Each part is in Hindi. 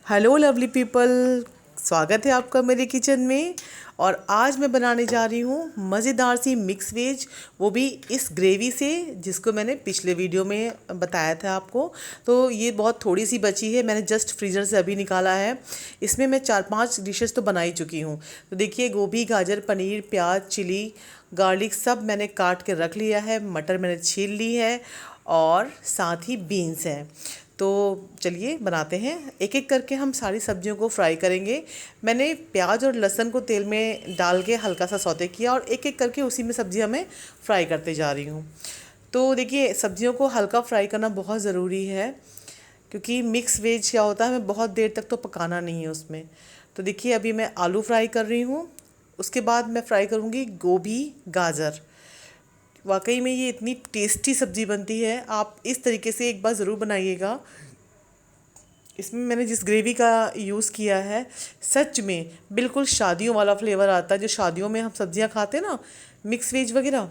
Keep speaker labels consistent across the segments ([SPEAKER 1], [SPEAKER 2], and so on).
[SPEAKER 1] हेलो लवली पीपल, स्वागत है आपका मेरे किचन में। और आज मैं बनाने जा रही हूँ मज़ेदार सी मिक्स वेज, वो भी इस ग्रेवी से जिसको मैंने पिछले वीडियो में बताया था आपको। तो ये बहुत थोड़ी सी बची है, मैंने जस्ट फ्रीज़र से अभी निकाला है। इसमें मैं 4-5 डिशेस तो बना ही चुकी हूँ। तो देखिए, गोभी, गाजर, पनीर, प्याज, चिली, गार्लिक सब मैंने काट के रख लिया है। मटर मैंने छील ली है और साथ ही बीन्स हैं। तो चलिए बनाते हैं। एक एक करके हम सारी सब्जियों को फ्राई करेंगे। मैंने प्याज और लहसुन को तेल में डाल के हल्का सा सौते किया और एक एक करके उसी में सब्जियां मैं फ्राई करते जा रही हूँ। तो देखिए, सब्जियों को हल्का फ्राई करना बहुत ज़रूरी है, क्योंकि मिक्स वेज क्या होता है, हमें बहुत देर तक तो पकाना नहीं है उसमें। तो देखिए, अभी मैं आलू फ्राई कर रही हूँ। उसके बाद मैं फ्राई करूँगी गोभी, गाजर। वाकई में ये इतनी टेस्टी सब्ज़ी बनती है, आप इस तरीके से एक बार ज़रूर बनाइएगा। इसमें मैंने जिस ग्रेवी का यूज़ किया है, सच में बिल्कुल शादियों वाला फ्लेवर आता है। जो शादियों में हम सब्जियां खाते हैं ना, मिक्स वेज वगैरह,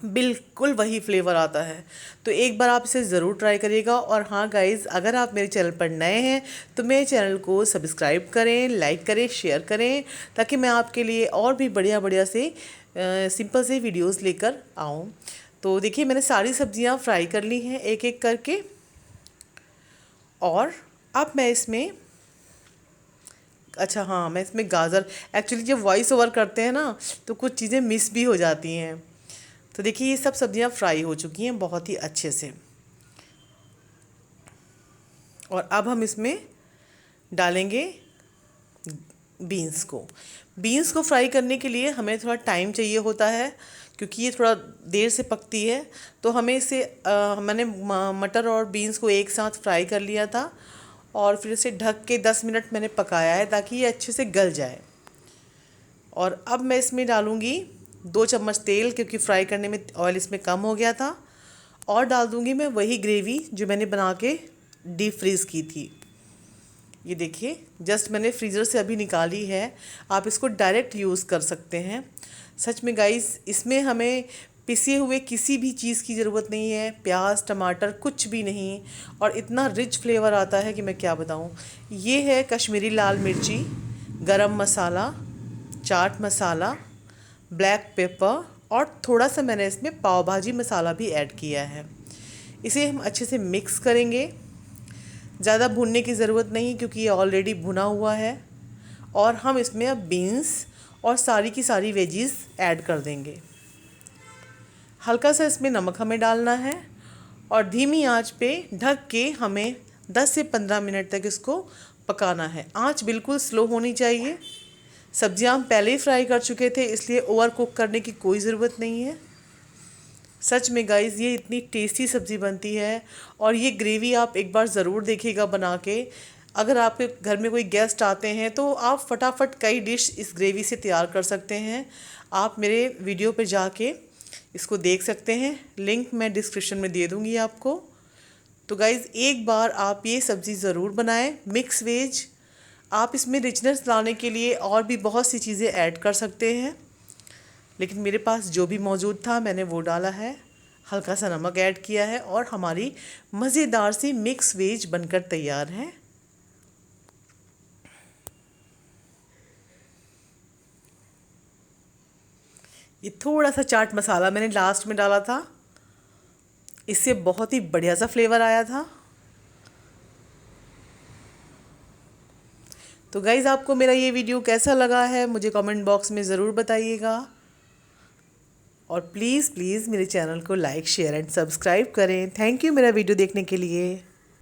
[SPEAKER 1] बिल्कुल वही फ्लेवर आता है। तो एक बार आप इसे ज़रूर ट्राई करिएगा। और हाँ गाइज़, अगर आप मेरे चैनल पर नए हैं तो मेरे चैनल को सब्सक्राइब करें, लाइक करें, शेयर करें, ताकि मैं आपके लिए और भी बढ़िया बढ़िया से सिंपल से वीडियोस लेकर आऊँ। तो देखिए, मैंने सारी सब्जियां फ्राई कर ली हैं एक एक करके। और अब मैं इसमें, अच्छा हाँ, मैं इसमें गाजर, एक्चुअली जब वॉइस ओवर करते हैं ना तो कुछ चीज़ें मिस भी हो जाती हैं। तो देखिए, ये सब सब्जियां फ्राई हो चुकी हैं बहुत ही अच्छे से। और अब हम इसमें डालेंगे बीन्स को। बीन्स को फ्राई करने के लिए हमें थोड़ा टाइम चाहिए होता है, क्योंकि ये थोड़ा देर से पकती है। तो हमें इसे मैंने मटर और बीन्स को एक साथ फ्राई कर लिया था और फिर इसे ढक के 10 मिनट मैंने पकाया है, ताकि ये अच्छे से गल जाए। और अब मैं इसमें डालूँगी 2 चम्मच तेल, क्योंकि फ्राई करने में ऑयल इसमें कम हो गया था। और डाल दूँगी मैं वही ग्रेवी जो मैंने बना के डीप फ्रीज़ की थी। ये देखिए, जस्ट मैंने फ्रीज़र से अभी निकाली है। आप इसको डायरेक्ट यूज़ कर सकते हैं। सच में गाइस, इसमें हमें पिसे हुए किसी भी चीज़ की ज़रूरत नहीं है, प्याज, टमाटर, कुछ भी नहीं। और इतना रिच फ्लेवर आता है कि मैं क्या बताऊँ। ये है कश्मीरी लाल मिर्ची, गरम मसाला, चाट मसाला, ब्लैक पेपर, और थोड़ा सा मैंने इसमें पाव भाजी मसाला भी ऐड किया है। इसे हम अच्छे से मिक्स करेंगे। ज़्यादा भूनने की ज़रूरत नहीं, क्योंकि ये ऑलरेडी भुना हुआ है। और हम इसमें अब बीन्स और सारी की सारी वेजीज ऐड कर देंगे। हल्का सा इसमें नमक हमें डालना है और धीमी आंच पे ढक के हमें 10 से 15 मिनट तक इसको पकाना है। आंच बिल्कुल स्लो होनी चाहिए। सब्जियां हम पहले ही फ्राई कर चुके थे, इसलिए ओवर कुक करने की कोई ज़रूरत नहीं है। सच में गाइज़, ये इतनी टेस्टी सब्ज़ी बनती है। और ये ग्रेवी आप एक बार ज़रूर देखिएगा बना के। अगर आपके घर में कोई गेस्ट आते हैं तो आप फटाफट कई डिश इस ग्रेवी से तैयार कर सकते हैं। आप मेरे वीडियो पे जाके इसको देख सकते हैं, लिंक मैं डिस्क्रिप्शन में दे दूँगी आपको। तो गाइज़, एक बार आप ये सब्ज़ी ज़रूर बनाएं, मिक्स वेज। आप इसमें रिचनेस लाने के लिए और भी बहुत सी चीज़ें ऐड कर सकते हैं, लेकिन मेरे पास जो भी मौजूद था मैंने वो डाला है। हल्का सा नमक ऐड किया है और हमारी मज़ेदार सी मिक्स वेज बनकर तैयार है। ये थोड़ा सा चाट मसाला मैंने लास्ट में डाला था, इससे बहुत ही बढ़िया सा फ्लेवर आया था। तो गाइज़, आपको मेरा ये वीडियो कैसा लगा है मुझे कमेंट बॉक्स में ज़रूर बताइएगा। और प्लीज़ प्लीज़ मेरे चैनल को लाइक, शेयर एंड सब्सक्राइब करें। थैंक यू मेरा वीडियो देखने के लिए।